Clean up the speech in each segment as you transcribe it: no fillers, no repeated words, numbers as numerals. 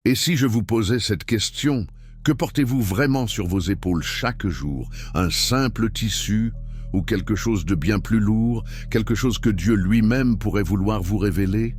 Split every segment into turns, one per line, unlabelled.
Et si je vous posais cette question, que portez-vous vraiment sur vos épaules chaque jour? Un simple tissu ou quelque chose de bien plus lourd, quelque chose que Dieu lui-même pourrait vouloir vous révéler?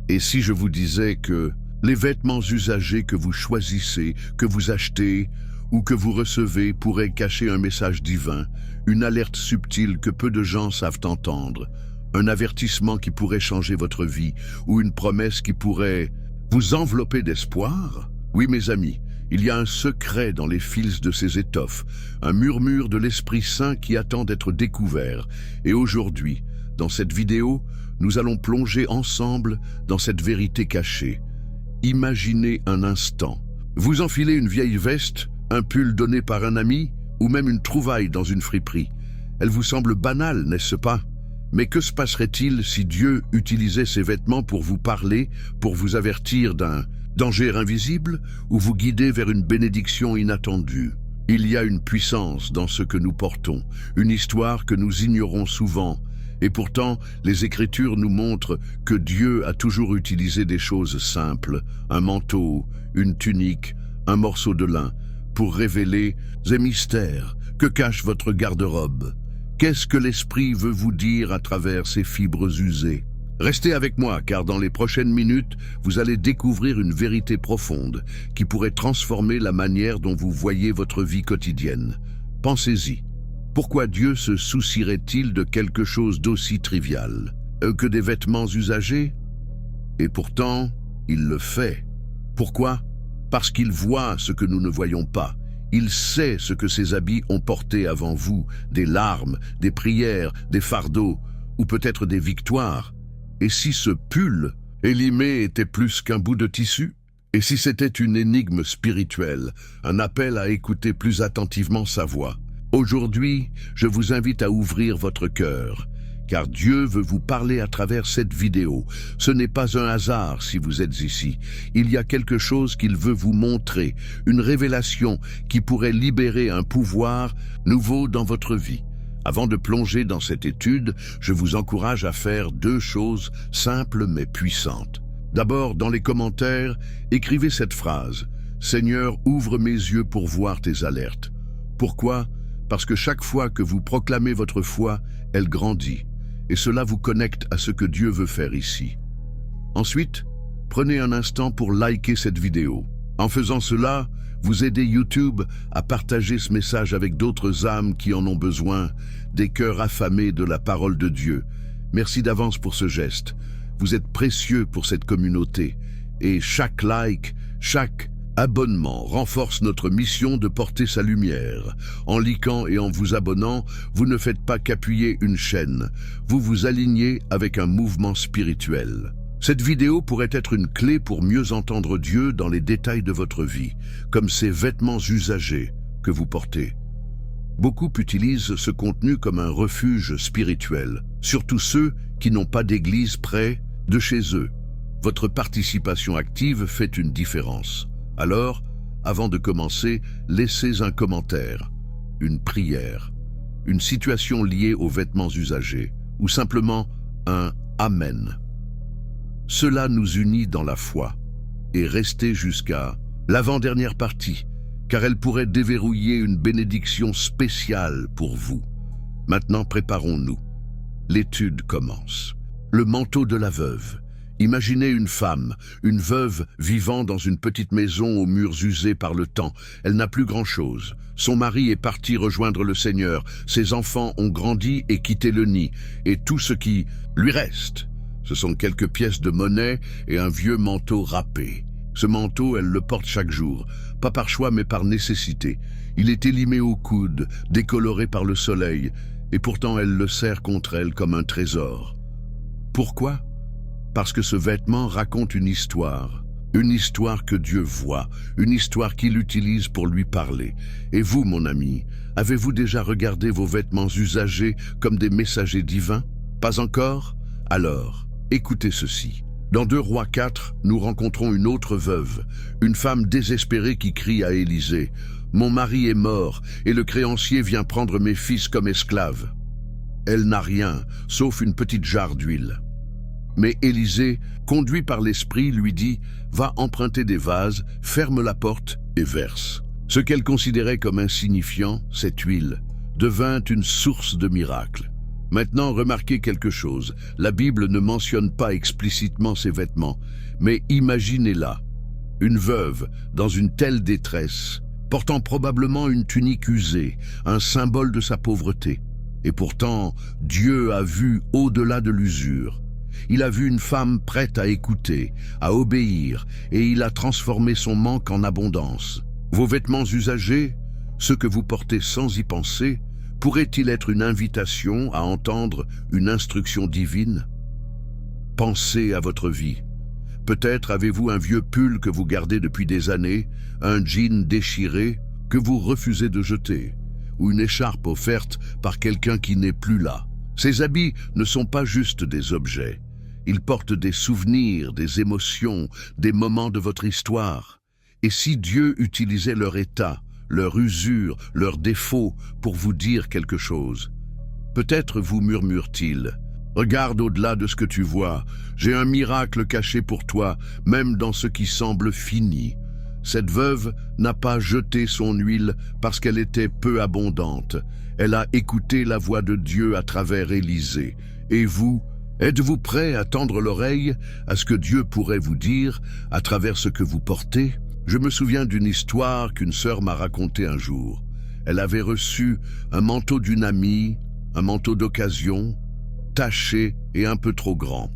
Et si je vous disais que les vêtements usagés que vous choisissez, que vous achetez ou que vous recevez pourraient cacher un message divin, une alerte subtile que peu de gens savent entendre, un avertissement qui pourrait changer votre vie ou une promesse qui pourrait vous envelopper d'espoir? Oui, mes amis, il y a un secret dans les fils de ces étoffes, un murmure de l'Esprit Saint qui attend d'être découvert. Et aujourd'hui, dans cette vidéo, nous allons plonger ensemble dans cette vérité cachée. Imaginez un instant. Vous enfilez une vieille veste, un pull donné par un ami, ou même une trouvaille dans une friperie. Elle vous semble banale, n'est-ce pas? Mais que se passerait-il si Dieu utilisait ces vêtements pour vous parler, pour vous avertir d'un danger invisible ou vous guider vers une bénédiction inattendue? Il y a une puissance dans ce que nous portons, une histoire que nous ignorons souvent. Et pourtant, les Écritures nous montrent que Dieu a toujours utilisé des choses simples, un manteau, une tunique, un morceau de lin, pour révéler des mystères que cache votre garde-robe. Qu'est-ce que l'Esprit veut vous dire à travers ces fibres usées? Restez avec moi, car dans les prochaines minutes, vous allez découvrir une vérité profonde qui pourrait transformer la manière dont vous voyez votre vie quotidienne. Pensez-y. Pourquoi Dieu se soucierait-il de quelque chose d'aussi trivial que des vêtements usagés? Et pourtant, il le fait. Pourquoi? Parce qu'il voit ce que nous ne voyons pas. Il sait ce que ces habits ont porté avant vous, des larmes, des prières, des fardeaux, ou peut-être des victoires. Et si ce pull élimé était plus qu'un bout de tissu? Et si c'était une énigme spirituelle, un appel à écouter plus attentivement sa voix? Aujourd'hui, je vous invite à ouvrir votre cœur, car Dieu veut vous parler à travers cette vidéo. Ce n'est pas un hasard si vous êtes ici. Il y a quelque chose qu'il veut vous montrer, une révélation qui pourrait libérer un pouvoir nouveau dans votre vie. Avant de plonger dans cette étude, je vous encourage à faire deux choses simples mais puissantes. D'abord, dans les commentaires, écrivez cette phrase: « Seigneur, ouvre mes yeux pour voir tes alertes. » Pourquoi? Parce que chaque fois que vous proclamez votre foi, elle grandit, et cela vous connecte à ce que Dieu veut faire ici. Ensuite, prenez un instant pour liker cette vidéo. En faisant cela, vous aidez YouTube à partager ce message avec d'autres âmes qui en ont besoin, des cœurs affamés de la parole de Dieu. Merci d'avance pour ce geste. Vous êtes précieux pour cette communauté, et chaque like, chaque abonnement renforce notre mission de porter sa lumière. En likant et en vous abonnant, vous ne faites pas qu'appuyer une chaîne, vous vous alignez avec un mouvement spirituel. Cette vidéo pourrait être une clé pour mieux entendre Dieu dans les détails de votre vie, comme ces vêtements usagés que vous portez. Beaucoup utilisent ce contenu comme un refuge spirituel, surtout ceux qui n'ont pas d'église près de chez eux. Votre participation active fait une différence. Alors, avant de commencer, laissez un commentaire, une prière, une situation liée aux vêtements usagés, ou simplement un « Amen ». Cela nous unit dans la foi, et restez jusqu'à l'avant-dernière partie, car elle pourrait déverrouiller une bénédiction spéciale pour vous. Maintenant, préparons-nous. L'étude commence. Le manteau de la veuve. Imaginez une femme, une veuve vivant dans une petite maison aux murs usés par le temps. Elle n'a plus grand-chose. Son mari est parti rejoindre le Seigneur. Ses enfants ont grandi et quitté le nid. Et tout ce qui lui reste, ce sont quelques pièces de monnaie et un vieux manteau râpé. Ce manteau, elle le porte chaque jour, pas par choix mais par nécessité. Il est élimé au coude, décoloré par le soleil, et pourtant elle le serre contre elle comme un trésor. Pourquoi? Parce que ce vêtement raconte une histoire que Dieu voit, une histoire qu'il utilise pour lui parler. Et vous, mon ami, avez-vous déjà regardé vos vêtements usagés comme des messagers divins? Pas encore? Alors, écoutez ceci. Dans 2 Rois 4, nous rencontrons une autre veuve, une femme désespérée qui crie à Élisée: « Mon mari est mort, et le créancier vient prendre mes fils comme esclaves. » Elle n'a rien, sauf une petite jarre d'huile. Mais Élisée, conduit par l'Esprit, lui dit « Va emprunter des vases, ferme la porte et verse. » Ce qu'elle considérait comme insignifiant, cette huile, devint une source de miracles. Maintenant, remarquez quelque chose. La Bible ne mentionne pas explicitement ses vêtements, mais imaginez-la. Une veuve, dans une telle détresse, portant probablement une tunique usée, un symbole de sa pauvreté. Et pourtant, Dieu a vu au-delà de l'usure. Il a vu une femme prête à écouter, à obéir, et il a transformé son manque en abondance. Vos vêtements usagés, ceux que vous portez sans y penser, pourrait-il être une invitation à entendre une instruction divine? Pensez à votre vie. Peut-être avez-vous un vieux pull que vous gardez depuis des années, un jean déchiré que vous refusez de jeter, ou une écharpe offerte par quelqu'un qui n'est plus là. Ces habits ne sont pas juste des objets. Ils portent des souvenirs, des émotions, des moments de votre histoire. Et si Dieu utilisait leur état, leur usure, leurs défauts pour vous dire quelque chose? Peut-être vous murmure-t-il « Regarde au-delà de ce que tu vois, j'ai un miracle caché pour toi, même dans ce qui semble fini. » Cette veuve n'a pas jeté son huile parce qu'elle était peu abondante. Elle a écouté la voix de Dieu à travers Élisée. Et vous, êtes-vous prêt à tendre l'oreille à ce que Dieu pourrait vous dire à travers ce que vous portez? Je me souviens d'une histoire qu'une sœur m'a racontée un jour. Elle avait reçu un manteau d'une amie, un manteau d'occasion, taché et un peu trop grand.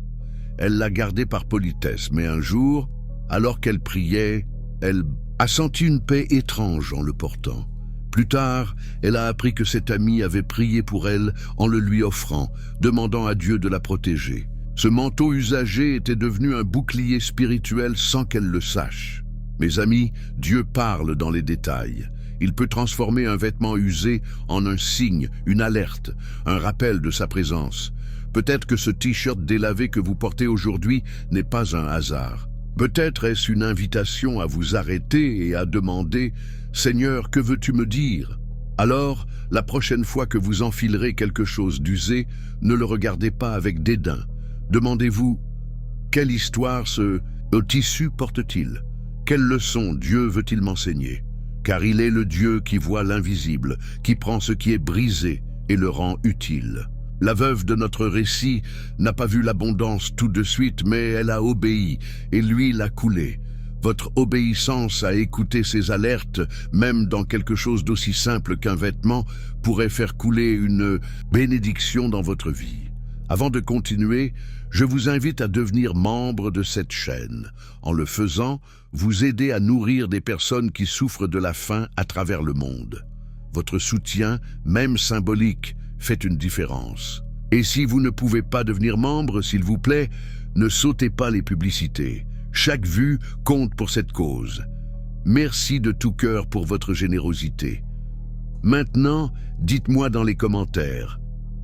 Elle l'a gardé par politesse, mais un jour, alors qu'elle priait, elle a senti une paix étrange en le portant. Plus tard, elle a appris que cette amie avait prié pour elle en le lui offrant, demandant à Dieu de la protéger. Ce manteau usagé était devenu un bouclier spirituel sans qu'elle le sache. Mes amis, Dieu parle dans les détails. Il peut transformer un vêtement usé en un signe, une alerte, un rappel de sa présence. Peut-être que ce t-shirt délavé que vous portez aujourd'hui n'est pas un hasard. Peut-être est-ce une invitation à vous arrêter et à demander « Seigneur, que veux-tu me dire ?» Alors, la prochaine fois que vous enfilerez quelque chose d'usé, ne le regardez pas avec dédain. Demandez-vous « Quelle histoire ce tissu porte-t-il ? Quelle leçon Dieu veut-il m'enseigner ? Car il est le Dieu qui voit l'invisible, qui prend ce qui est brisé et le rend utile. » La veuve de notre récit n'a pas vu l'abondance tout de suite, mais elle a obéi, et l'huile a coulé. Votre obéissance à écouter ces alertes, même dans quelque chose d'aussi simple qu'un vêtement, pourrait faire couler une bénédiction dans votre vie. Avant de continuer, je vous invite à devenir membre de cette chaîne. En le faisant, vous aidez à nourrir des personnes qui souffrent de la faim à travers le monde. Votre soutien, même symbolique, fait une différence. Et si vous ne pouvez pas devenir membre, s'il vous plaît, ne sautez pas les publicités. Chaque vue compte pour cette cause. Merci de tout cœur pour votre générosité. Maintenant, dites-moi dans les commentaires,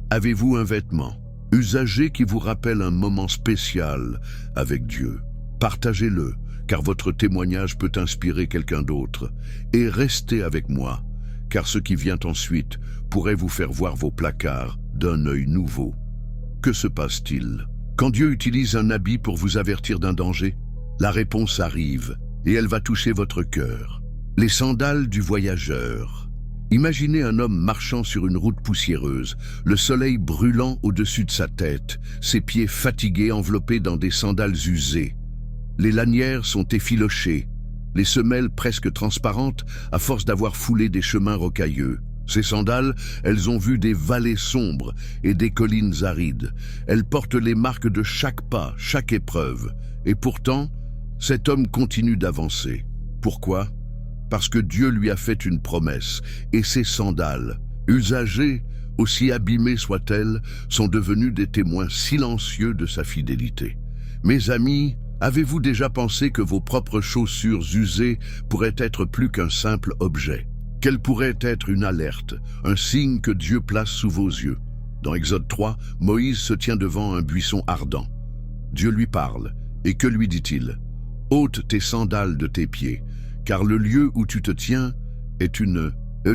avez-vous un vêtement usagé qui vous rappelle un moment spécial avec Dieu? Partagez-le, car votre témoignage peut inspirer quelqu'un d'autre. Et restez avec moi, car ce qui vient ensuite pourrait vous faire voir vos placards d'un œil nouveau. Que se passe-t-il quand Dieu utilise un habit pour vous avertir d'un danger? La réponse arrive, et elle va toucher votre cœur. Les sandales du voyageur. Imaginez un homme marchant sur une route poussiéreuse, le soleil brûlant au-dessus de sa tête, ses pieds fatigués enveloppés dans des sandales usées. Les lanières sont effilochées, les semelles presque transparentes à force d'avoir foulé des chemins rocailleux. Ces sandales, elles ont vu des vallées sombres et des collines arides. Elles portent les marques de chaque pas, chaque épreuve. Et pourtant, cet homme continue d'avancer. Pourquoi? Parce que Dieu lui a fait une promesse, et ces sandales, usagées, aussi abîmées soient-elles, sont devenues des témoins silencieux de sa fidélité. Mes amis, avez-vous déjà pensé que vos propres chaussures usées pourraient être plus qu'un simple objet? Qu'elles pourraient être une alerte, un signe que Dieu place sous vos yeux? Dans Exode 3, Moïse se tient devant un buisson ardent. Dieu lui parle, et que lui dit-il? « Ôte tes sandales de tes pieds, car le lieu où tu te tiens est une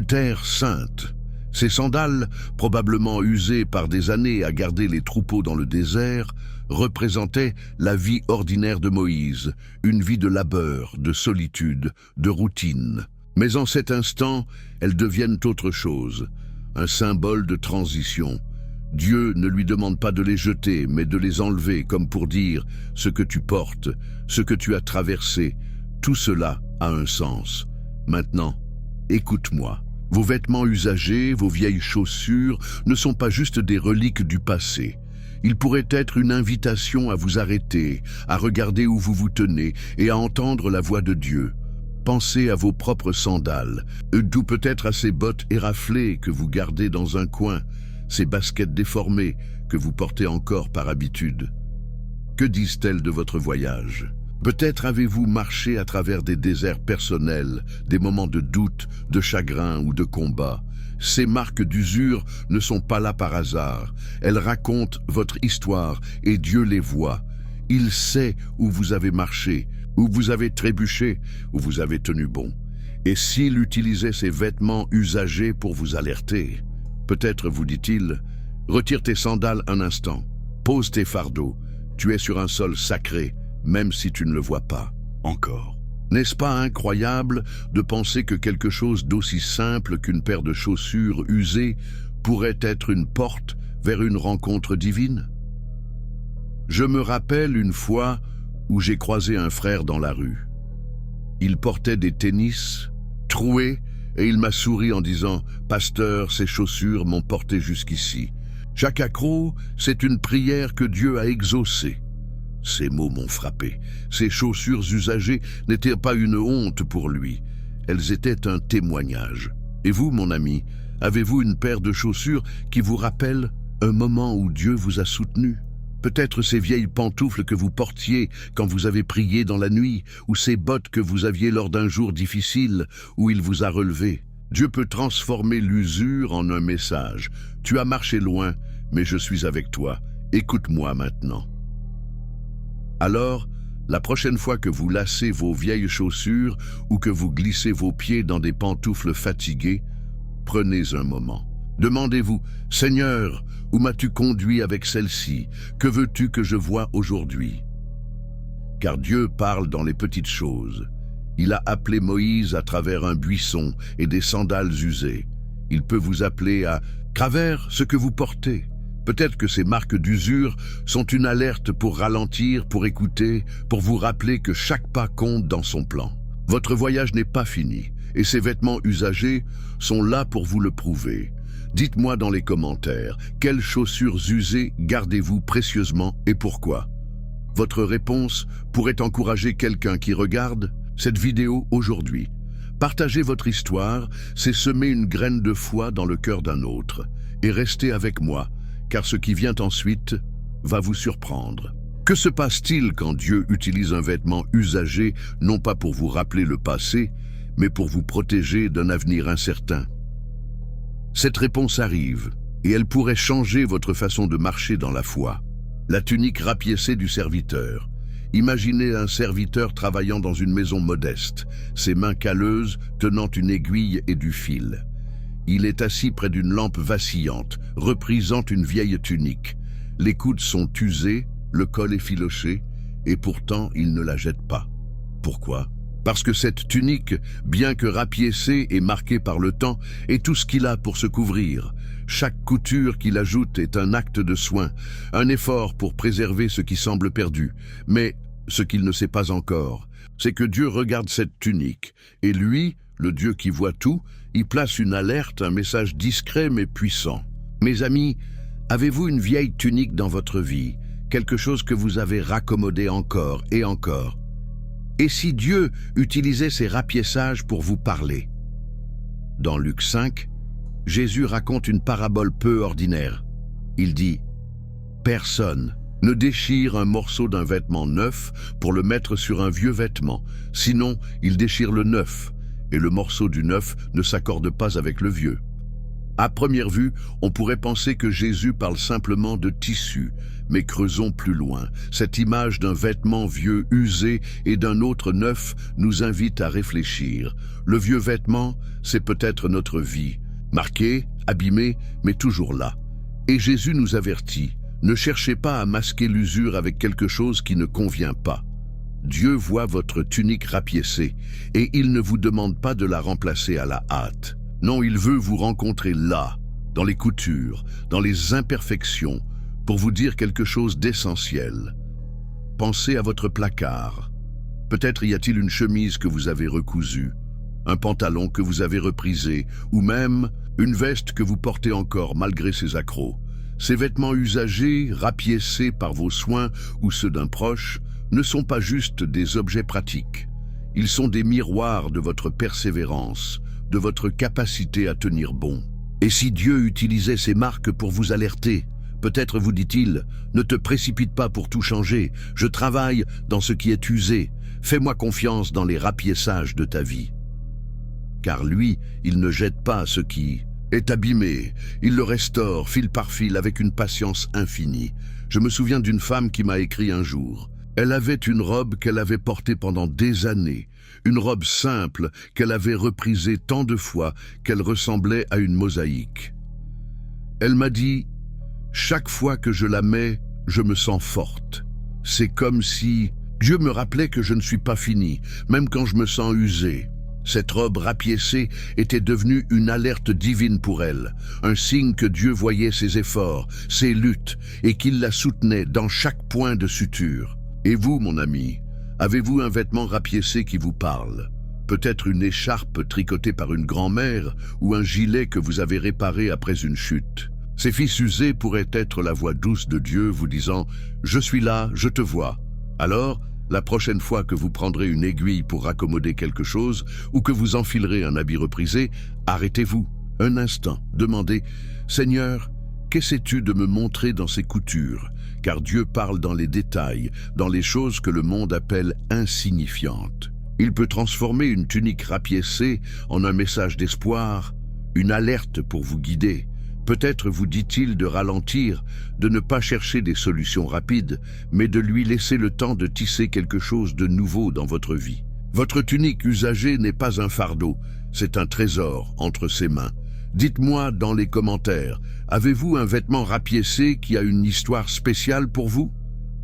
terre sainte. » Ces sandales, probablement usées par des années à garder les troupeaux dans le désert, représentaient la vie ordinaire de Moïse, une vie de labeur, de solitude, de routine. Mais en cet instant, elles deviennent autre chose, un symbole de transition. Dieu ne lui demande pas de les jeter, mais de les enlever, comme pour dire « ce que tu portes, ce que tu as traversé, tout cela a un sens. Maintenant, écoute-moi. Vos vêtements usagés, vos vieilles chaussures ne sont pas juste des reliques du passé. Ils pourraient être une invitation à vous arrêter, à regarder où vous vous tenez et à entendre la voix de Dieu. Pensez à vos propres sandales, d'où peut-être à ces bottes éraflées que vous gardez dans un coin, ces baskets déformées que vous portez encore par habitude. Que disent-elles de votre voyage ? Peut-être avez-vous marché à travers des déserts personnels, des moments de doute, de chagrin ou de combat. Ces marques d'usure ne sont pas là par hasard. Elles racontent votre histoire et Dieu les voit. Il sait où vous avez marché, où vous avez trébuché, où vous avez tenu bon. Et s'il utilisait ces vêtements usagés pour vous alerter, peut-être vous dit-il, « Retire tes sandales un instant, pose tes fardeaux, tu es sur un sol sacré, même si tu ne le vois pas encore. » N'est-ce pas incroyable de penser que quelque chose d'aussi simple qu'une paire de chaussures usées pourrait être une porte vers une rencontre divine? Je me rappelle une fois où j'ai croisé un frère dans la rue. Il portait des tennis troués et il m'a souri en disant « Pasteur, ces chaussures m'ont porté jusqu'ici. » Chaque accroc, c'est une prière que Dieu a exaucée. Ces mots m'ont frappé. Ces chaussures usagées n'étaient pas une honte pour lui. Elles étaient un témoignage. Et vous, mon ami, avez-vous une paire de chaussures qui vous rappelle un moment où Dieu vous a soutenu? Peut-être ces vieilles pantoufles que vous portiez quand vous avez prié dans la nuit, ou ces bottes que vous aviez lors d'un jour difficile où il vous a relevé. Dieu peut transformer l'usure en un message. Tu as marché loin, mais je suis avec toi. Écoute-moi maintenant. Alors, la prochaine fois que vous lassez vos vieilles chaussures ou que vous glissez vos pieds dans des pantoufles fatiguées, prenez un moment. Demandez-vous, « Seigneur, où m'as-tu conduit avec celle-ci? Que veux-tu que je voie aujourd'hui ?» Car Dieu parle dans les petites choses. Il a appelé Moïse à travers un buisson et des sandales usées. Il peut vous appeler à « travers ce que vous portez ». Peut-être que ces marques d'usure sont une alerte pour ralentir, pour écouter, pour vous rappeler que chaque pas compte dans son plan. Votre voyage n'est pas fini, et ces vêtements usagés sont là pour vous le prouver. Dites-moi dans les commentaires, quelles chaussures usées gardez-vous précieusement et pourquoi? Votre réponse pourrait encourager quelqu'un qui regarde cette vidéo aujourd'hui. Partager votre histoire, c'est semer une graine de foi dans le cœur d'un autre. Et restez avec moi, car ce qui vient ensuite va vous surprendre. Que se passe-t-il quand Dieu utilise un vêtement usagé, non pas pour vous rappeler le passé, mais pour vous protéger d'un avenir incertain? Cette réponse arrive, et elle pourrait changer votre façon de marcher dans la foi. La tunique rapiécée du serviteur. Imaginez un serviteur travaillant dans une maison modeste, ses mains calleuses tenant une aiguille et du fil. Il est assis près d'une lampe vacillante, reprisant une vieille tunique. Les coudes sont usés, le col est filoché, et pourtant il ne la jette pas. Pourquoi? Parce que cette tunique, bien que rapiécée et marquée par le temps, est tout ce qu'il a pour se couvrir. Chaque couture qu'il ajoute est un acte de soin, un effort pour préserver ce qui semble perdu. Mais ce qu'il ne sait pas encore, c'est que Dieu regarde cette tunique, et lui, le Dieu qui voit tout, y place une alerte, un message discret mais puissant. Mes amis, avez-vous une vieille tunique dans votre vie, quelque chose que vous avez raccommodé encore et encore? Et si Dieu utilisait ces rapiessages pour vous parler? Dans Luc 5, Jésus raconte une parabole peu ordinaire. Il dit « Personne ne déchire un morceau d'un vêtement neuf pour le mettre sur un vieux vêtement, sinon il déchire le neuf, et le morceau du neuf ne s'accorde pas avec le vieux. » À première vue, on pourrait penser que Jésus parle simplement de tissu, mais creusons plus loin. Cette image d'un vêtement vieux usé et d'un autre neuf nous invite à réfléchir. Le vieux vêtement, c'est peut-être notre vie, marquée, abîmée, mais toujours là. Et Jésus nous avertit, ne cherchez pas à masquer l'usure avec quelque chose qui ne convient pas. Dieu voit votre tunique rapiécée, et il ne vous demande pas de la remplacer à la hâte. Non, il veut vous rencontrer là, dans les coutures, dans les imperfections, pour vous dire quelque chose d'essentiel. Pensez à votre placard. Peut-être y a-t-il une chemise que vous avez recousue, un pantalon que vous avez reprisé, ou même une veste que vous portez encore malgré ses accrocs. Ces vêtements usagés, rapiécés par vos soins ou ceux d'un proche, ne sont pas juste des objets pratiques. Ils sont des miroirs de votre persévérance, de votre capacité à tenir bon. Et si Dieu utilisait ces marques pour vous alerter, peut-être vous dit-il, ne te précipite pas pour tout changer, je travaille dans ce qui est usé, fais-moi confiance dans les rapiessages de ta vie. Car lui, il ne jette pas ce qui est abîmé, il le restaure fil par fil avec une patience infinie. Je me souviens d'une femme qui m'a écrit un jour. Elle avait une robe qu'elle avait portée pendant des années, une robe simple qu'elle avait reprisée tant de fois qu'elle ressemblait à une mosaïque. Elle m'a dit « Chaque fois que je la mets, je me sens forte. C'est comme si Dieu me rappelait que je ne suis pas finie, même quand je me sens usée. » Cette robe rapiécée était devenue une alerte divine pour elle, un signe que Dieu voyait ses efforts, ses luttes, et qu'il la soutenait dans chaque point de suture. Et vous, mon ami, avez-vous un vêtement rapiécé qui vous parle? Peut-être une écharpe tricotée par une grand-mère ou un gilet que vous avez réparé après une chute. Ces fils usés pourraient être la voix douce de Dieu vous disant « Je suis là, je te vois ». Alors, la prochaine fois que vous prendrez une aiguille pour raccommoder quelque chose ou que vous enfilerez un habit reprisé, arrêtez-vous un instant, demandez « Seigneur, qu'essaies-tu de me montrer dans ces coutures ?» Car Dieu parle dans les détails, dans les choses que le monde appelle insignifiantes. Il peut transformer une tunique rapiécée en un message d'espoir, une alerte pour vous guider. Peut-être vous dit-il de ralentir, de ne pas chercher des solutions rapides, mais de lui laisser le temps de tisser quelque chose de nouveau dans votre vie. Votre tunique usagée n'est pas un fardeau, c'est un trésor entre ses mains. Dites-moi dans les commentaires, avez-vous un vêtement rapiécé qui a une histoire spéciale pour vous?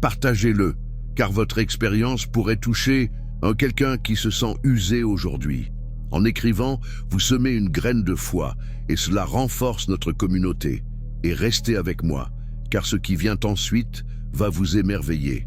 Partagez-le, car votre expérience pourrait toucher quelqu'un qui se sent usé aujourd'hui. En écrivant, vous semez une graine de foi, et cela renforce notre communauté. Et restez avec moi, car ce qui vient ensuite va vous émerveiller.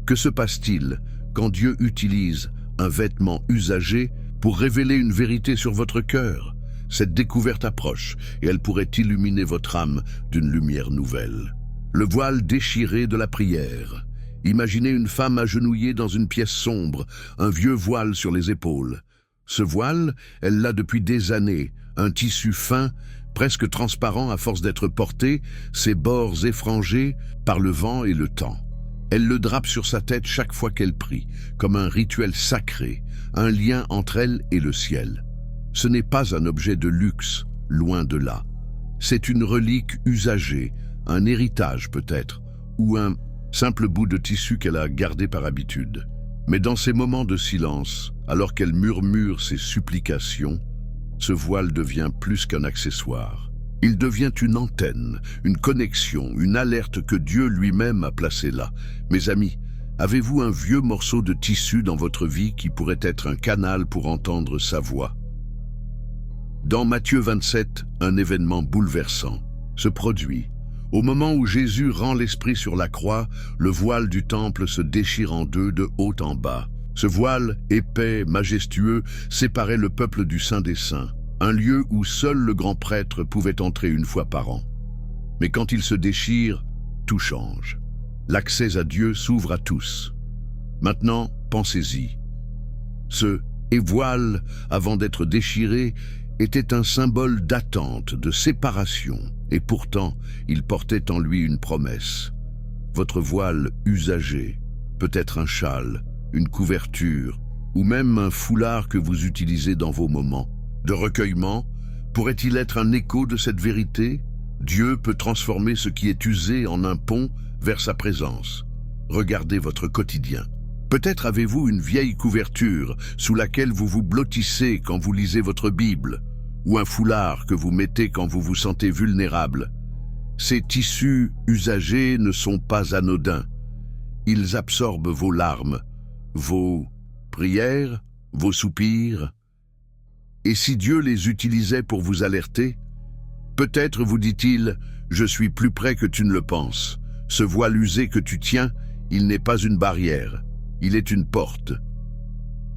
Que se passe-t-il quand Dieu utilise un vêtement usagé pour révéler une vérité sur votre cœur? Cette découverte approche, et elle pourrait illuminer votre âme d'une lumière nouvelle. Le voile déchiré de la prière. Imaginez une femme agenouillée dans une pièce sombre, un vieux voile sur les épaules. Ce voile, elle l'a depuis des années, un tissu fin, presque transparent à force d'être porté, ses bords effrangés par le vent et le temps. Elle le drape sur sa tête chaque fois qu'elle prie, comme un rituel sacré, un lien entre elle et le ciel. Ce n'est pas un objet de luxe, loin de là. C'est une relique usagée, un héritage peut-être, ou un simple bout de tissu qu'elle a gardé par habitude. Mais dans ces moments de silence, alors qu'elle murmure ses supplications, ce voile devient plus qu'un accessoire. Il devient une antenne, une connexion, une alerte que Dieu lui-même a placée là. Mes amis, avez-vous un vieux morceau de tissu dans votre vie qui pourrait être un canal pour entendre sa voix? Dans Matthieu 27, un événement bouleversant se produit. Au moment où Jésus rend l'esprit sur la croix, le voile du temple se déchire en deux de haut en bas. Ce voile, épais, majestueux, séparait le peuple du Saint des Saints, un lieu où seul le grand prêtre pouvait entrer une fois par an. Mais quand il se déchire, tout change. L'accès à Dieu s'ouvre à tous. Maintenant, pensez-y. Ce voile, avant d'être déchiré, était un symbole d'attente, de séparation, et pourtant, il portait en lui une promesse. Votre voile usagé, peut-être un châle, une couverture, ou même un foulard que vous utilisez dans vos moments de recueillement, pourrait-il être un écho de cette vérité? Dieu peut transformer ce qui est usé en un pont vers sa présence. Regardez votre quotidien. Peut-être avez-vous une vieille couverture sous laquelle vous vous blottissez quand vous lisez votre Bible, ou un foulard que vous mettez quand vous vous sentez vulnérable. Ces tissus usagés ne sont pas anodins. Ils absorbent vos larmes, vos prières, vos soupirs. Et si Dieu les utilisait pour vous alerter, peut-être vous dit-il, « Je suis plus près que tu ne le penses. Ce voile usé que tu tiens, il n'est pas une barrière, il est une porte. »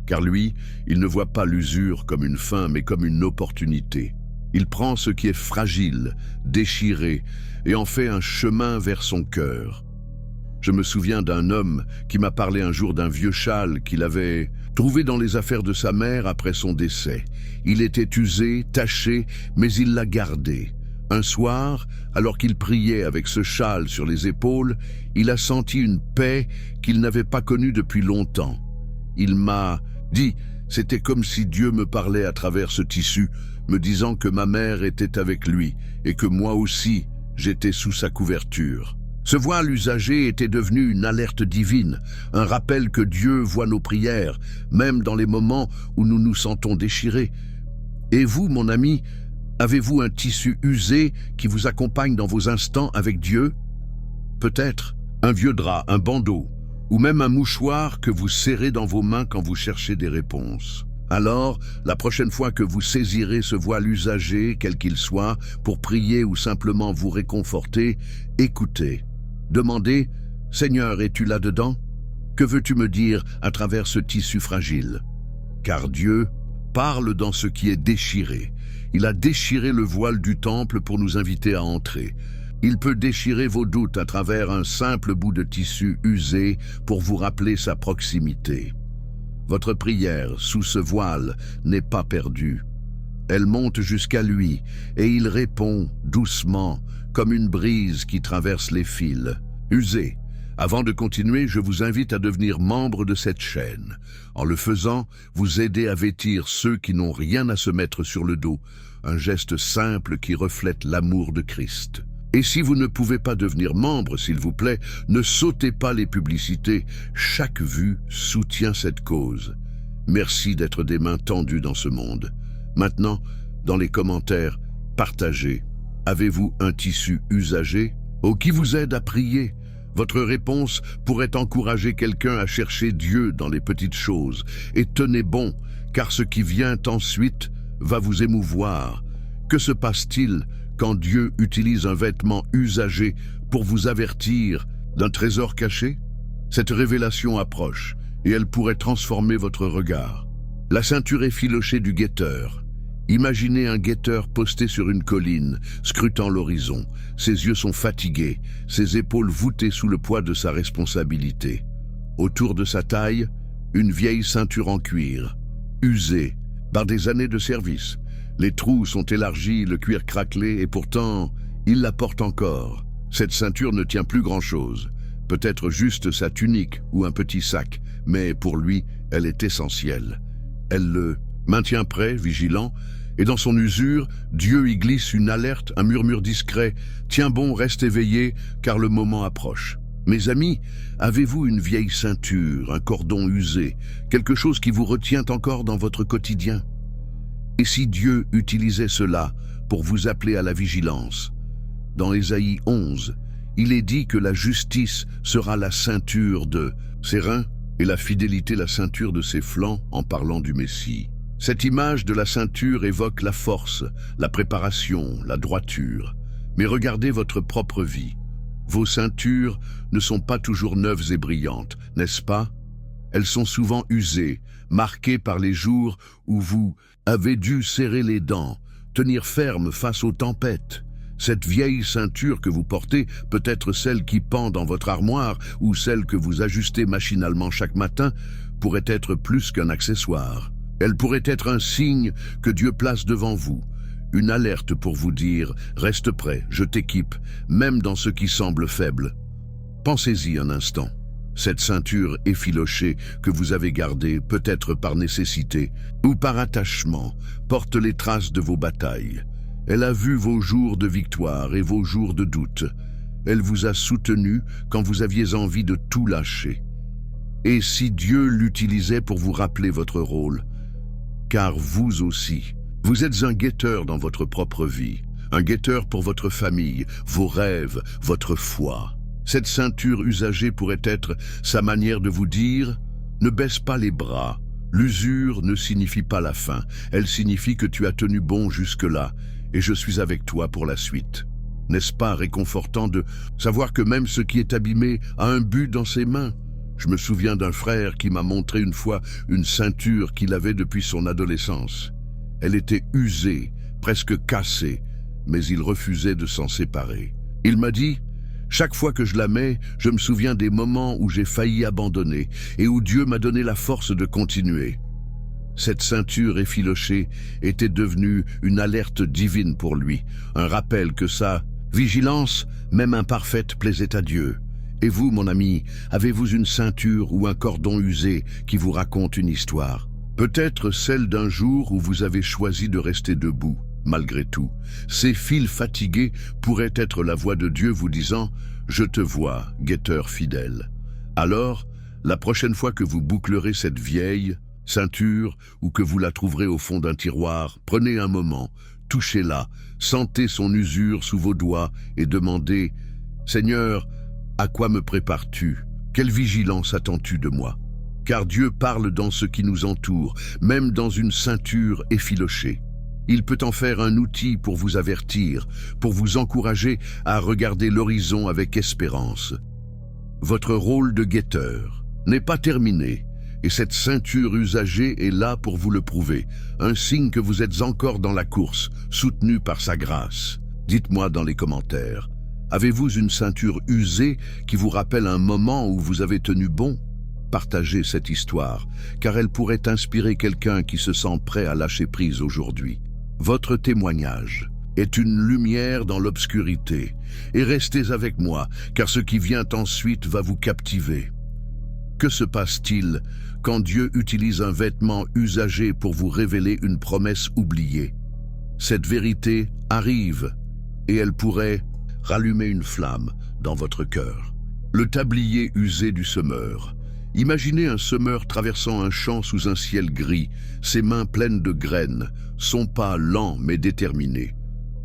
Car lui, il ne voit pas l'usure comme une fin, mais comme une opportunité. Il prend ce qui est fragile, déchiré, et en fait un chemin vers son cœur. Je me souviens d'un homme qui m'a parlé un jour d'un vieux châle qu'il avait trouvé dans les affaires de sa mère après son décès. Il était usé, taché, mais il l'a gardé. Un soir, alors qu'il priait avec ce châle sur les épaules, il a senti une paix qu'il n'avait pas connue depuis longtemps. Il m'a dit, c'était comme si Dieu me parlait à travers ce tissu, me disant que ma mère était avec lui et que moi aussi, j'étais sous sa couverture. Ce voile usagé était devenu une alerte divine, un rappel que Dieu voit nos prières, même dans les moments où nous nous sentons déchirés. Et vous, mon ami, avez-vous un tissu usé qui vous accompagne dans vos instants avec Dieu? Peut-être un vieux drap, un bandeau, ou même un mouchoir que vous serrez dans vos mains quand vous cherchez des réponses. Alors, la prochaine fois que vous saisirez ce voile usagé, quel qu'il soit, pour prier ou simplement vous réconforter, écoutez. Demandez, « Seigneur, es-tu là-dedans? Que veux-tu me dire à travers ce tissu fragile ?» Car Dieu parle dans ce qui est déchiré. Il a déchiré le voile du temple pour nous inviter à entrer. Il peut déchirer vos doutes à travers un simple bout de tissu usé pour vous rappeler sa proximité. Votre prière sous ce voile n'est pas perdue. Elle monte jusqu'à lui et il répond doucement comme une brise qui traverse les fils. Usé. Avant de continuer, je vous invite à devenir membre de cette chaîne. En le faisant, vous aidez à vêtir ceux qui n'ont rien à se mettre sur le dos, un geste simple qui reflète l'amour de Christ. Et si vous ne pouvez pas devenir membre, s'il vous plaît, ne sautez pas les publicités. Chaque vue soutient cette cause. Merci d'être des mains tendues dans ce monde. Maintenant, dans les commentaires, partagez. Avez-vous un tissu usagé? Ou qui vous aide à prier? Votre réponse pourrait encourager quelqu'un à chercher Dieu dans les petites choses. Et tenez bon, car ce qui vient ensuite va vous émouvoir. Que se passe-t-il quand Dieu utilise un vêtement usagé pour vous avertir d'un trésor caché? Cette révélation approche et elle pourrait transformer votre regard. La ceinture effilochée du guetteur. Imaginez un guetteur posté sur une colline, scrutant l'horizon. Ses yeux sont fatigués, ses épaules voûtées sous le poids de sa responsabilité. Autour de sa taille, une vieille ceinture en cuir, usée par des années de service. Les trous sont élargis, le cuir craquelé, et pourtant, il la porte encore. Cette ceinture ne tient plus grand-chose. Peut-être juste sa tunique ou un petit sac, mais pour lui, elle est essentielle. Elle le maintient prêt, vigilant, et dans son usure, Dieu y glisse une alerte, un murmure discret. « Tiens bon, reste éveillé, car le moment approche. » Mes amis, avez-vous une vieille ceinture, un cordon usé, quelque chose qui vous retient encore dans votre quotidien? Et si Dieu utilisait cela pour vous appeler à la vigilance? Dans Ésaïe 11, il est dit que la justice sera la ceinture de ses reins et la fidélité la ceinture de ses flancs en parlant du Messie. Cette image de la ceinture évoque la force, la préparation, la droiture. Mais regardez votre propre vie. Vos ceintures ne sont pas toujours neuves et brillantes, n'est-ce pas? Elles sont souvent usées, marquées par les jours où vous avez dû serrer les dents, tenir ferme face aux tempêtes. Cette vieille ceinture que vous portez peut être celle qui pend dans votre armoire ou celle que vous ajustez machinalement chaque matin, pourrait être plus qu'un accessoire. Elle pourrait être un signe que Dieu place devant vous, une alerte pour vous dire « Reste prêt, je t'équipe, même dans ce qui semble faible. » Pensez-y un instant. Cette ceinture effilochée que vous avez gardée, peut-être par nécessité ou par attachement, porte les traces de vos batailles. Elle a vu vos jours de victoire et vos jours de doute. Elle vous a soutenu quand vous aviez envie de tout lâcher. Et si Dieu l'utilisait pour vous rappeler votre rôle? Car vous aussi, Vous êtes un guetteur dans votre propre vie, un guetteur pour votre famille, vos rêves, votre foi. Cette ceinture usagée pourrait être sa manière de vous dire « Ne baisse pas les bras ». L'usure ne signifie pas la fin, elle signifie que tu as tenu bon jusque-là et je suis avec toi pour la suite. N'est-ce pas réconfortant de savoir que même ce qui est abîmé a un but dans ses mains? Je me souviens d'un frère qui m'a montré une fois une ceinture qu'il avait depuis son adolescence. Elle était usée, presque cassée, mais il refusait de s'en séparer. Il m'a dit « Chaque fois que je la mets, je me souviens des moments où j'ai failli abandonner et où Dieu m'a donné la force de continuer. » Cette ceinture effilochée était devenue une alerte divine pour lui, un rappel que sa vigilance, même imparfaite, plaisait à Dieu. Et vous, mon ami, avez-vous une ceinture ou un cordon usé qui vous raconte une histoire? Peut-être celle d'un jour où vous avez choisi de rester debout, malgré tout. Ces fils fatigués pourraient être la voix de Dieu vous disant « Je te vois, guetteur fidèle ». Alors, la prochaine fois que vous bouclerez cette vieille ceinture ou que vous la trouverez au fond d'un tiroir, prenez un moment, touchez-la, sentez son usure sous vos doigts et demandez « Seigneur, à quoi me prépares-tu? Quelle vigilance attends-tu de moi ?» Car Dieu parle dans ce qui nous entoure, même dans une ceinture effilochée. Il peut en faire un outil pour vous avertir, pour vous encourager à regarder l'horizon avec espérance. Votre rôle de guetteur n'est pas terminé, et cette ceinture usagée est là pour vous le prouver, un signe que vous êtes encore dans la course, soutenu par sa grâce. Dites-moi dans les commentaires, avez-vous une ceinture usée qui vous rappelle un moment où vous avez tenu bon? Partagez cette histoire, car elle pourrait inspirer quelqu'un qui se sent prêt à lâcher prise aujourd'hui. Votre témoignage est une lumière dans l'obscurité, et restez avec moi, car ce qui vient ensuite va vous captiver. Que se passe-t-il quand Dieu utilise un vêtement usagé pour vous révéler une promesse oubliée? Cette vérité arrive, et elle pourrait rallumer une flamme dans votre cœur. Le tablier usé du semeur. Imaginez un semeur traversant un champ sous un ciel gris, ses mains pleines de graines, son pas lent mais déterminé.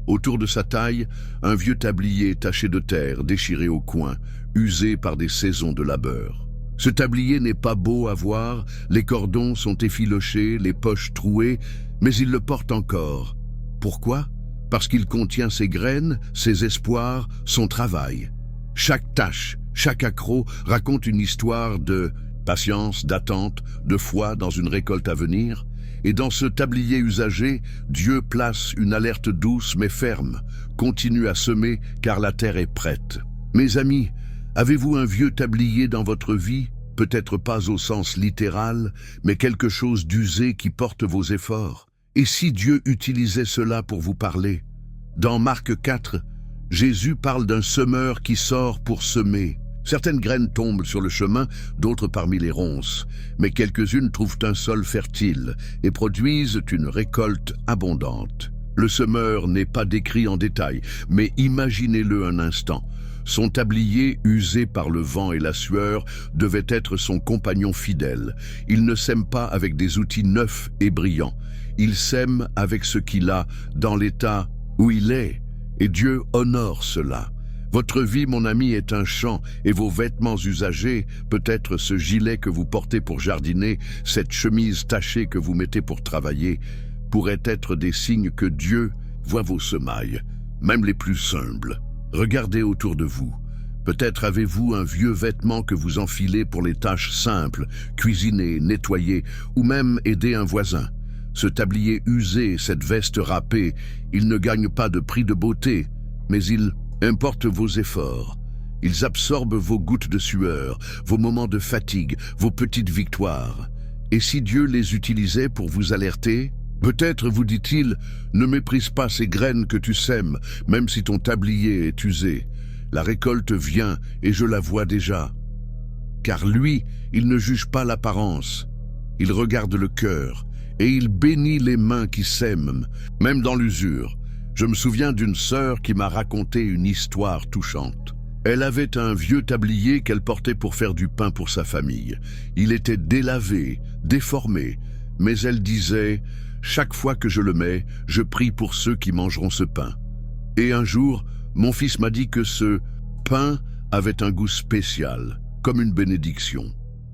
Autour de sa taille, un vieux tablier taché de terre, déchiré au coin, usé par des saisons de labeur. Ce tablier n'est pas beau à voir, les cordons sont effilochés, les poches trouées, mais il le porte encore. Pourquoi? Parce qu'il contient ses graines, ses espoirs, son travail. Chaque tâche, chaque accroc raconte une histoire de patience, d'attente, de foi dans une récolte à venir. Et dans ce tablier usagé, Dieu place une alerte douce mais ferme. Continue à semer car la terre est prête. Mes amis, avez-vous un vieux tablier dans votre vie? Peut-être pas au sens littéral, mais quelque chose d'usé qui porte vos efforts. Et si Dieu utilisait cela pour vous parler? Dans Marc 4, Jésus parle d'un semeur qui sort pour semer. Certaines graines tombent sur le chemin, d'autres parmi les ronces, mais quelques-unes trouvent un sol fertile et produisent une récolte abondante. Le semeur n'est pas décrit en détail, mais imaginez-le un instant. Son tablier, usé par le vent et la sueur, devait être son compagnon fidèle. Il ne sème pas avec des outils neufs et brillants. Il sème avec ce qu'il a, dans l'état où il est, et Dieu honore cela. Votre vie, mon ami, est un champ et vos vêtements usagés, peut-être ce gilet que vous portez pour jardiner, cette chemise tachée que vous mettez pour travailler, pourraient être des signes que Dieu voit vos semailles, même les plus humbles. Regardez autour de vous. Peut-être avez-vous un vieux vêtement que vous enfilez pour les tâches simples, cuisiner, nettoyer ou même aider un voisin. Ce tablier usé, cette veste râpée, il ne gagne pas de prix de beauté, mais il importe vos efforts. Ils absorbent vos gouttes de sueur, vos moments de fatigue, vos petites victoires. Et si Dieu les utilisait pour vous alerter? Peut-être vous dit-il, ne méprise pas ces graines que tu sèmes, même si ton tablier est usé. La récolte vient et je la vois déjà. Car lui, il ne juge pas l'apparence. Il regarde le cœur et il bénit les mains qui sèment, même dans l'usure. Je me souviens d'une sœur qui m'a raconté une histoire touchante. Elle avait un vieux tablier qu'elle portait pour faire du pain pour sa famille. Il était délavé, déformé, mais elle disait « chaque fois que je le mets, je prie pour ceux qui mangeront ce pain. Et un jour, mon fils m'a dit que ce pain avait un goût spécial, comme une bénédiction.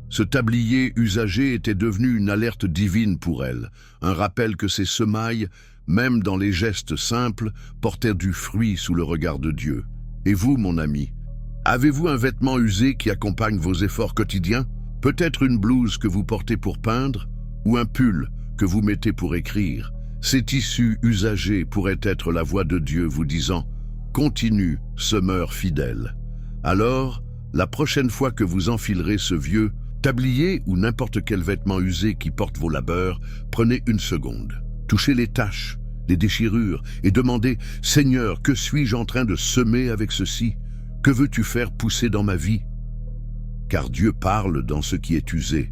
Ce tablier usagé était devenu une alerte divine pour elle, un rappel que ses semailles, même dans les gestes simples, portaient du fruit sous le regard de Dieu. Et vous, mon ami, avez-vous un vêtement usé qui accompagne vos efforts quotidiens? Peut-être une blouse que vous portez pour peindre, ou un pull que vous mettez pour écrire. Ces tissus usagés pourraient être la voix de Dieu vous disant « Continue, semeur fidèle ». Alors, la prochaine fois que vous enfilerez ce vieux tablier ou n'importe quel vêtement usé qui porte vos labeurs, prenez une seconde. Touchez les taches, les déchirures et demandez « Seigneur, que suis-je en train de semer avec ceci? Que veux-tu faire pousser dans ma vie ?» Car Dieu parle dans ce qui est usé.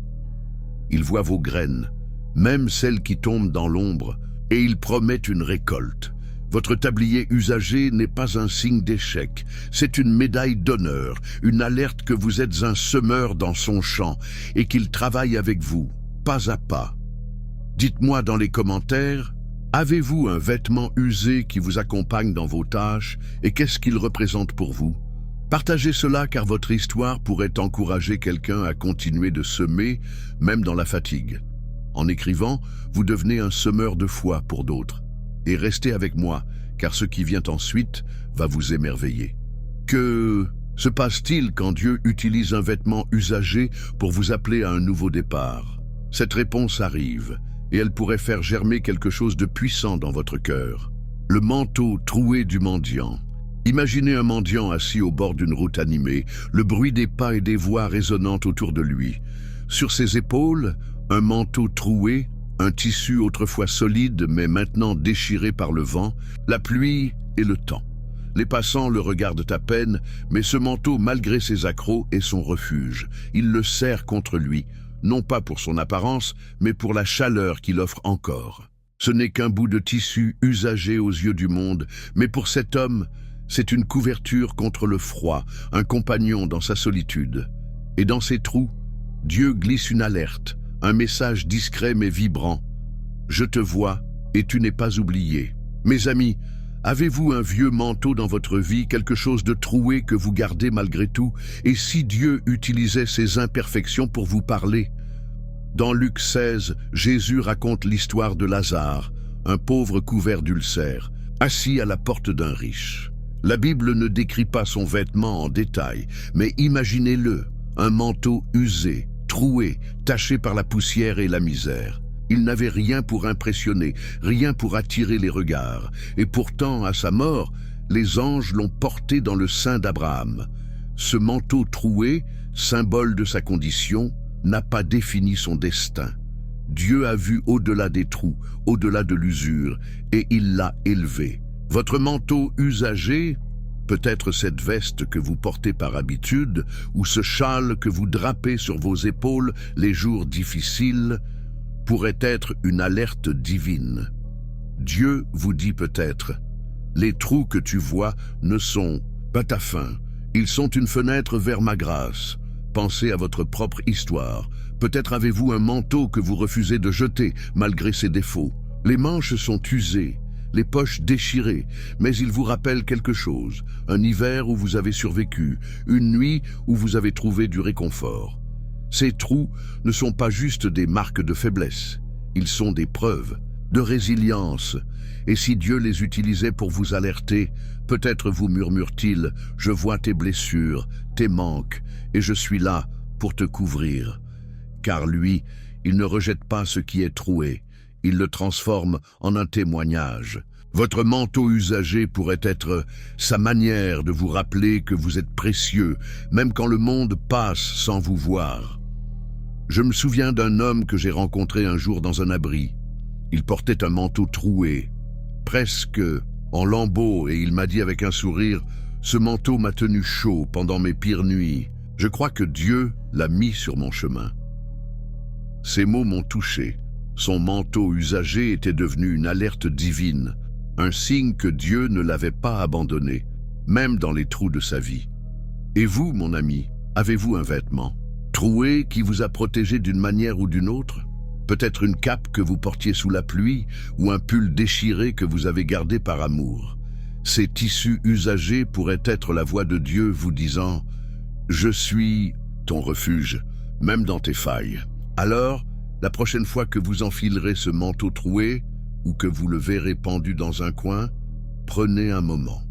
Il voit vos graines, même celles qui tombent dans l'ombre, et il promet une récolte. Votre tablier usagé n'est pas un signe d'échec, c'est une médaille d'honneur, une alerte que vous êtes un semeur dans son champ et qu'il travaille avec vous, pas à pas. Dites-moi dans les commentaires, avez-vous un vêtement usé qui vous accompagne dans vos tâches et qu'est-ce qu'il représente pour vous? Partagez cela car votre histoire pourrait encourager quelqu'un à continuer de semer, même dans la fatigue. En écrivant, vous devenez un semeur de foi pour d'autres. Et restez avec moi, car ce qui vient ensuite va vous émerveiller. Que se passe-t-il quand Dieu utilise un vêtement usagé pour vous appeler à un nouveau départ? Cette réponse arrive, et elle pourrait faire germer quelque chose de puissant dans votre cœur. Le manteau troué du mendiant. Imaginez un mendiant assis au bord d'une route animée, le bruit des pas et des voix résonnant autour de lui. Sur ses épaules, un manteau troué, un tissu autrefois solide mais maintenant déchiré par le vent, la pluie et le temps. Les passants le regardent à peine, mais ce manteau, malgré ses accrocs, est son refuge. Il le serre contre lui, non pas pour son apparence, mais pour la chaleur qu'il offre encore. Ce n'est qu'un bout de tissu usagé aux yeux du monde, mais pour cet homme, c'est une couverture contre le froid, un compagnon dans sa solitude. Et dans ces trous, Dieu glisse une alerte, un message discret mais vibrant. Je te vois et tu n'es pas oublié. Mes amis, avez-vous un vieux manteau dans votre vie, quelque chose de troué que vous gardez malgré tout? Et si Dieu utilisait ses imperfections pour vous parler? Dans Luc 16, Jésus raconte l'histoire de Lazare, un pauvre couvert d'ulcères, assis à la porte d'un riche. La Bible ne décrit pas son vêtement en détail, mais imaginez-le, un manteau usé, troué, taché par la poussière et la misère. Il n'avait rien pour impressionner, rien pour attirer les regards. Et pourtant, à sa mort, les anges l'ont porté dans le sein d'Abraham. Ce manteau troué, symbole de sa condition, n'a pas défini son destin. Dieu a vu au-delà des trous, au-delà de l'usure, et il l'a élevé. Votre manteau usagé, peut-être cette veste que vous portez par habitude, ou ce châle que vous drapez sur vos épaules les jours difficiles, pourrait être une alerte divine. Dieu vous dit peut-être, les trous que tu vois ne sont pas ta fin, ils sont une fenêtre vers ma grâce. Pensez à votre propre histoire. Peut-être avez-vous un manteau que vous refusez de jeter malgré ses défauts. Les manches sont usées, les poches déchirées, mais il vous rappelle quelque chose, un hiver où vous avez survécu, une nuit où vous avez trouvé du réconfort. Ces trous ne sont pas juste des marques de faiblesse, ils sont des preuves de résilience. Et si Dieu les utilisait pour vous alerter, peut-être vous murmure-t-il, « Je vois tes blessures, tes manques, et je suis là pour te couvrir. » Car lui, il ne rejette pas ce qui est troué, il le transforme en un témoignage. Votre manteau usagé pourrait être sa manière de vous rappeler que vous êtes précieux, même quand le monde passe sans vous voir. Je me souviens d'un homme que j'ai rencontré un jour dans un abri. Il portait un manteau troué, presque en lambeaux, et il m'a dit avec un sourire, « Ce manteau m'a tenu chaud pendant mes pires nuits. Je crois que Dieu l'a mis sur mon chemin. » Ces mots m'ont touché. Son manteau usagé était devenu une alerte divine, un signe que Dieu ne l'avait pas abandonné, même dans les trous de sa vie. Et vous, mon ami, avez-vous un vêtement troué qui vous a protégé d'une manière ou d'une autre? peut-être une cape que vous portiez sous la pluie ou un pull déchiré que vous avez gardé par amour. Ces tissus usagés pourraient être la voix de Dieu vous disant « Je suis ton refuge, même dans tes failles ». Alors, la prochaine fois que vous enfilerez ce manteau troué ou que vous le verrez pendu dans un coin, prenez un moment.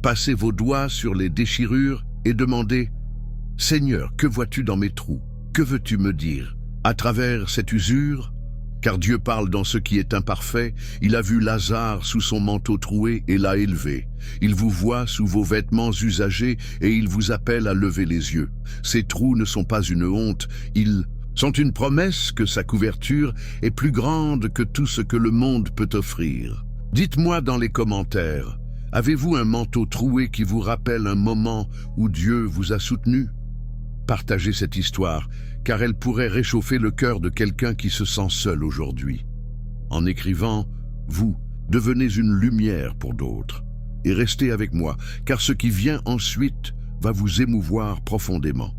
Passez vos doigts sur les déchirures et demandez « Seigneur, que vois-tu dans mes trous? Que veux-tu me dire? À travers cette usure ?» Car Dieu parle dans ce qui est imparfait. Il a vu Lazare sous son manteau troué et l'a élevé. Il vous voit sous vos vêtements usagés et il vous appelle à lever les yeux. Ces trous ne sont pas une honte, ils sont une promesse que sa couverture est plus grande que tout ce que le monde peut offrir. Dites-moi dans les commentaires, avez-vous un manteau troué qui vous rappelle un moment où Dieu vous a soutenu? Partagez cette histoire, car elle pourrait réchauffer le cœur de quelqu'un qui se sent seul aujourd'hui. En écrivant, vous devenez une lumière pour d'autres. Et restez avec moi, car ce qui vient ensuite va vous émouvoir profondément.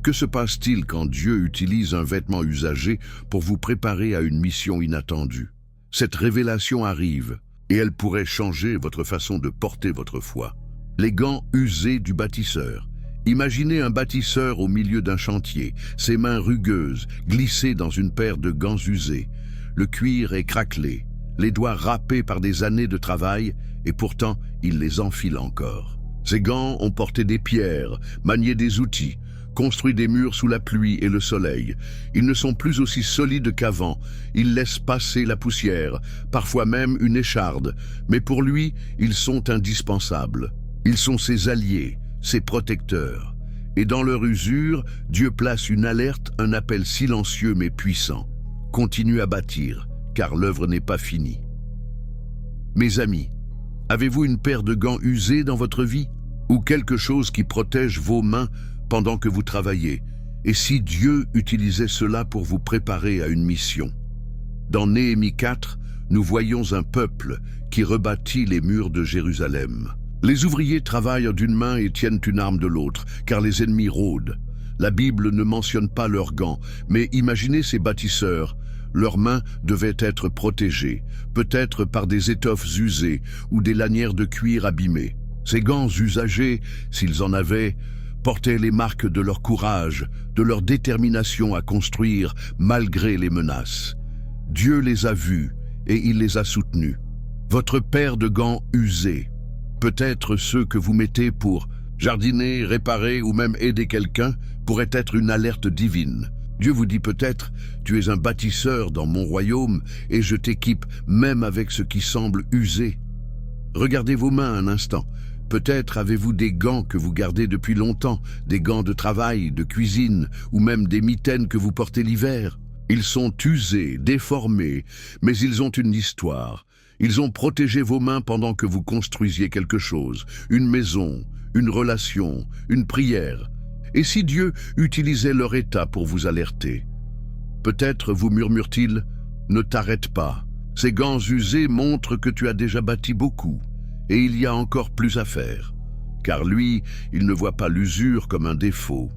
Que se passe-t-il quand Dieu utilise un vêtement usagé pour vous préparer à une mission inattendue? Cette révélation arrive, et elle pourrait changer votre façon de porter votre foi. Les gants usés du bâtisseur. Imaginez un bâtisseur au milieu d'un chantier, ses mains rugueuses, glissées dans une paire de gants usés. Le cuir est craquelé, les doigts râpés par des années de travail, et pourtant il les enfile encore. Ces gants ont porté des pierres, manié des outils, construit des murs sous la pluie et le soleil. Ils ne sont plus aussi solides qu'avant, ils laissent passer la poussière, parfois même une écharde, mais pour lui, ils sont indispensables. Ils sont ses alliés, ses protecteurs. Et dans leur usure, Dieu place une alerte, un appel silencieux mais puissant. Continue à bâtir, car l'œuvre n'est pas finie. Mes amis, avez-vous une paire de gants usés dans votre vie? Ou quelque chose qui protège vos mains pendant que vous travaillez? Et si Dieu utilisait cela pour vous préparer à une mission? Dans Néhémie 4, nous voyons un peuple qui rebâtit les murs de Jérusalem. Les ouvriers travaillent d'une main et tiennent une arme de l'autre, car les ennemis rôdent. La Bible ne mentionne pas leurs gants, mais imaginez ces bâtisseurs. Leurs mains devaient être protégées, peut-être par des étoffes usées ou des lanières de cuir abîmées. Ces gants usagés, s'ils en avaient, portaient les marques de leur courage, de leur détermination à construire malgré les menaces. Dieu les a vus et il les a soutenus. Votre paire de gants usés, peut-être ceux que vous mettez pour jardiner, réparer ou même aider quelqu'un, pourrait être une alerte divine. Dieu vous dit peut-être, tu es un bâtisseur dans mon royaume et je t'équipe même avec ce qui semble usé. Regardez vos mains un instant. Peut-être avez-vous des gants que vous gardez depuis longtemps, des gants de travail, de cuisine ou même des mitaines que vous portez l'hiver. Ils sont usés, déformés, mais ils ont une histoire. Ils ont protégé vos mains pendant que vous construisiez quelque chose, une maison, une relation, une prière. Et si Dieu utilisait leur état pour vous alerter? Peut-être vous murmure-t-il, ne t'arrête pas. Ces gants usés montrent que tu as déjà bâti beaucoup, et il y a encore plus à faire. Car lui, il ne voit pas l'usure comme un défaut.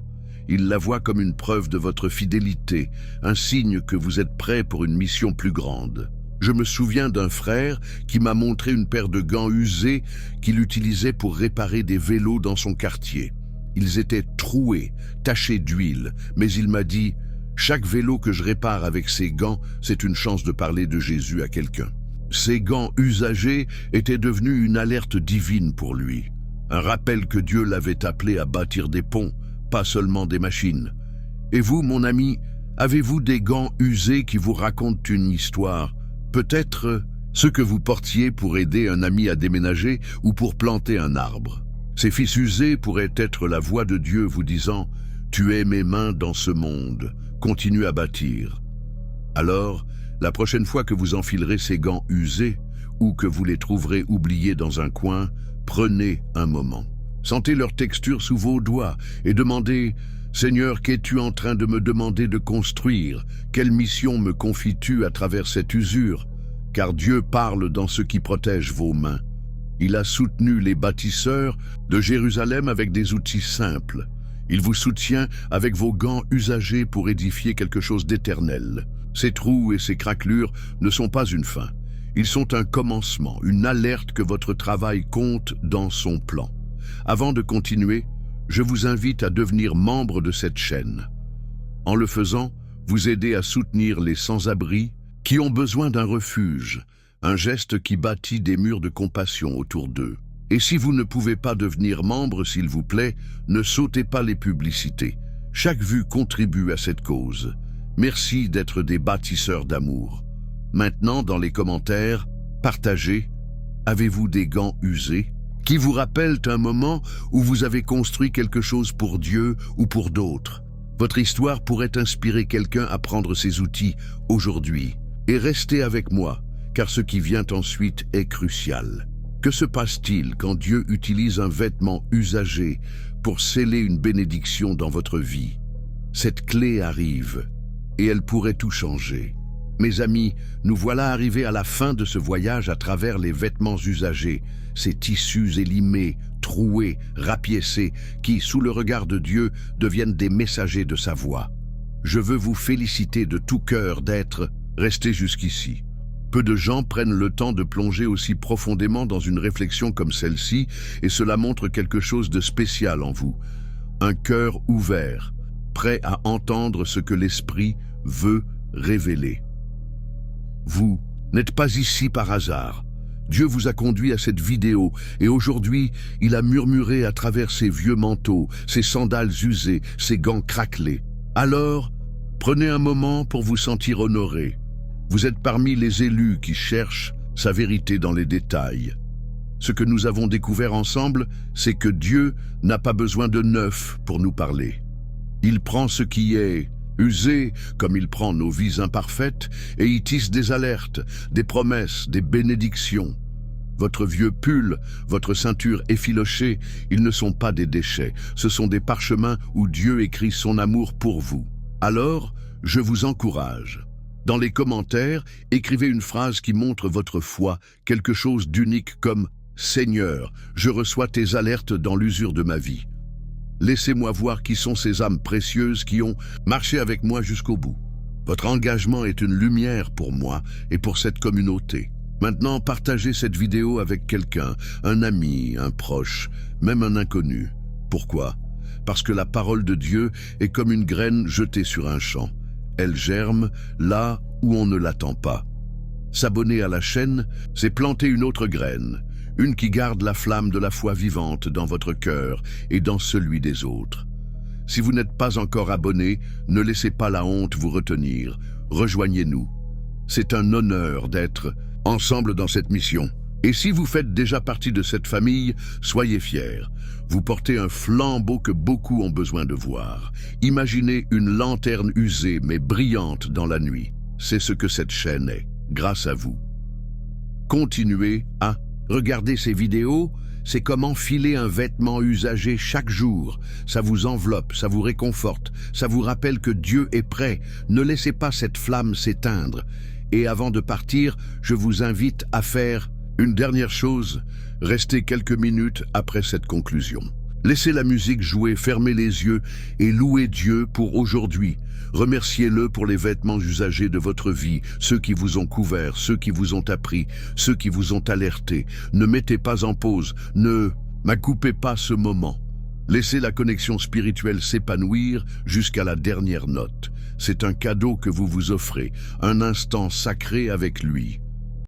Il la voit comme une preuve de votre fidélité, un signe que vous êtes prêt pour une mission plus grande. Je me souviens d'un frère qui m'a montré une paire de gants usés qu'il utilisait pour réparer des vélos dans son quartier. Ils étaient troués, tachés d'huile, mais il m'a dit « Chaque vélo que je répare avec ces gants, c'est une chance de parler de Jésus à quelqu'un. » Ces gants usagés étaient devenus une alerte divine pour lui. Un rappel que Dieu l'avait appelé à bâtir des ponts, pas seulement des machines. Et vous, mon ami, avez-vous des gants usés qui vous racontent une histoire? Peut-être ceux que vous portiez pour aider un ami à déménager ou pour planter un arbre. Ces fils usés pourraient être la voix de Dieu vous disant « Tu es mes mains dans ce monde, continue à bâtir. » Alors, la prochaine fois que vous enfilerez ces gants usés ou que vous les trouverez oubliés dans un coin, prenez un moment. Sentez leur texture sous vos doigts et demandez « Seigneur, qu'es-tu en train de me demander de construire? Quelle mission me confies-tu à travers cette usure? » Car Dieu parle dans ce qui protège vos mains. Il a soutenu les bâtisseurs de Jérusalem avec des outils simples. Il vous soutient avec vos gants usagés pour édifier quelque chose d'éternel. Ces trous et ces craquelures ne sont pas une fin. Ils sont un commencement, une alerte que votre travail compte dans son plan. Avant de continuer, je vous invite à devenir membre de cette chaîne. En le faisant, vous aidez à soutenir les sans-abri qui ont besoin d'un refuge, un geste qui bâtit des murs de compassion autour d'eux. Et si vous ne pouvez pas devenir membre, s'il vous plaît, ne sautez pas les publicités. Chaque vue contribue à cette cause. Merci d'être des bâtisseurs d'amour. Maintenant, dans les commentaires, partagez. Avez-vous des gants usés qui vous rappellent un moment où vous avez construit quelque chose pour Dieu ou pour d'autres? Votre histoire pourrait inspirer quelqu'un à prendre ces outils aujourd'hui. Et restez avec moi, car ce qui vient ensuite est crucial. Que se passe-t-il quand Dieu utilise un vêtement usagé pour sceller une bénédiction dans votre vie? Cette clé arrive, et elle pourrait tout changer. Mes amis, nous voilà arrivés à la fin de ce voyage à travers les vêtements usagés, ces tissus élimés, troués, rapiécés, qui, sous le regard de Dieu, deviennent des messagers de sa voix. Je veux vous féliciter de tout cœur d'être restés jusqu'ici. Peu de gens prennent le temps de plonger aussi profondément dans une réflexion comme celle-ci, et cela montre quelque chose de spécial en vous. Un cœur ouvert, prêt à entendre ce que l'Esprit veut révéler. Vous n'êtes pas ici par hasard. Dieu vous a conduit à cette vidéo et aujourd'hui, il a murmuré à travers ses vieux manteaux, ses sandales usées, ses gants craquelés. Alors, prenez un moment pour vous sentir honoré. Vous êtes parmi les élus qui cherchent sa vérité dans les détails. Ce que nous avons découvert ensemble, c'est que Dieu n'a pas besoin de neuf pour nous parler. Il prend ce qui est usé, comme il prend nos vies imparfaites, et y tisse des alertes, des promesses, des bénédictions. Votre vieux pull, votre ceinture effilochée, ils ne sont pas des déchets, ce sont des parchemins où Dieu écrit son amour pour vous. Alors, je vous encourage. Dans les commentaires, écrivez une phrase qui montre votre foi, quelque chose d'unique comme « Seigneur, je reçois tes alertes dans l'usure de ma vie ». Laissez-moi voir qui sont ces âmes précieuses qui ont marché avec moi jusqu'au bout. Votre engagement est une lumière pour moi et pour cette communauté. Maintenant, partagez cette vidéo avec quelqu'un, un ami, un proche, même un inconnu. Pourquoi? Parce que la parole de Dieu est comme une graine jetée sur un champ. Elle germe là où on ne l'attend pas. S'abonner à la chaîne, c'est planter une autre graine, une qui garde la flamme de la foi vivante dans votre cœur et dans celui des autres. Si vous n'êtes pas encore abonné, ne laissez pas la honte vous retenir. Rejoignez-nous. C'est un honneur d'être ensemble dans cette mission. Et si vous faites déjà partie de cette famille, soyez fiers. Vous portez un flambeau que beaucoup ont besoin de voir. Imaginez une lanterne usée mais brillante dans la nuit. C'est ce que cette chaîne est, grâce à vous. Continuez à regarder ces vidéos. C'est comme enfiler un vêtement usagé chaque jour. Ça vous enveloppe, ça vous réconforte, ça vous rappelle que Dieu est prêt. Ne laissez pas cette flamme s'éteindre. Et avant de partir, je vous invite à faire une dernière chose. Restez quelques minutes après cette conclusion. Laissez la musique jouer, fermez les yeux et louez Dieu pour aujourd'hui. Remerciez-le pour les vêtements usagés de votre vie, ceux qui vous ont couverts, ceux qui vous ont appris, ceux qui vous ont alertés. Ne mettez pas en pause, ne coupez pas ce moment. Laissez la connexion spirituelle s'épanouir jusqu'à la dernière note. C'est un cadeau que vous vous offrez, un instant sacré avec lui.